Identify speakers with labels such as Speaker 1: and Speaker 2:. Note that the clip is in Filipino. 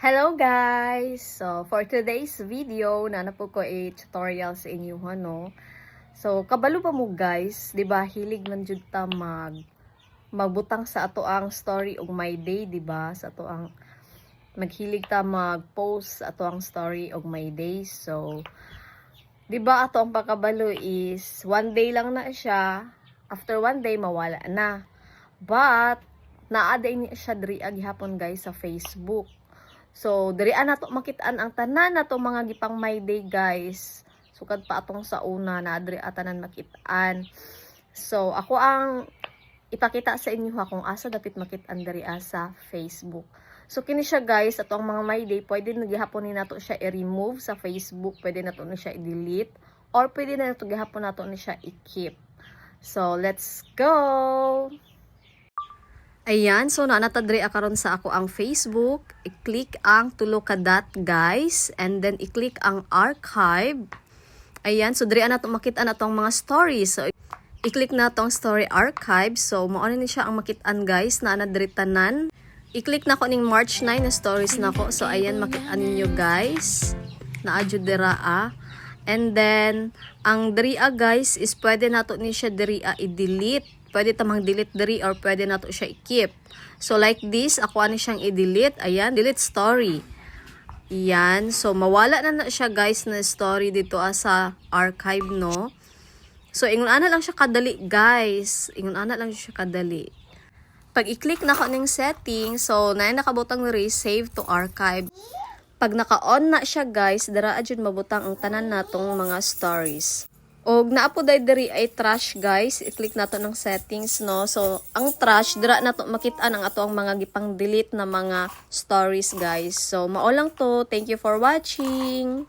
Speaker 1: Hello guys! So, for today's video, po ko tutorial sa inyo, no? So, kabalo pa mo guys, di ba hilig man jud ta magbutang sa ato ang story og my day, di ba? Sa ato ang maghilig ta mag-post sa ato ang story og my day. So, di ba ato ang pakabalo is one day lang na siya. After one day, mawala na. But, naaday niya siya diri gihapon guys sa Facebook. So, dirian nato makitaan ang tanan nato mga gipang my day guys. Sukad pa atong sa una na diri atanan makitaan. So, ako ang ipakita sa inyo kung asa dapat makitaan diri sa Facebook. So, kini siya guys, atong mga my day, pwede nagihapon ni nato siya i-remove sa Facebook, pwede nato ni siya i-delete, or pwede na nato gihapon nato ni siya i-keep. So, let's go! Ayan, so naanatadre akaron sa ako ang Facebook. I-click ang tulo ka dot guys, and then i-click ang archive. Ayan, so diri na to makita na tong mga stories. So i-click na tong story archive. So mao ni siya ang makitaan guys na diri tanan. I-click na ko ning March 9 na stories na ko. So ayan, makitaan ninyo guys. Naadyo dira And then ang diri guys is pwede nato ni siya diri i-delete. Pwede tamang delete diri or pwede nato siya i-keep. So like this, ako ani siyang i-delete. Ayan, delete story. Yan. So mawala na siya guys na story dito sa archive, no? So ingon ana lang siya kadali guys. Ingon ana lang siya kadali. Pag i-click na ko ning setting, so na nakabutang diri save to archive. Pag naka-on na siya guys, dara jud mabutang ang tanan natong mga stories. Og naapo diri ay trash guys, i-click nato ng settings, no. So ang trash dira nato makita ang ato ang mga gipang delete na mga stories guys. So mao lang to. Thank you for watching.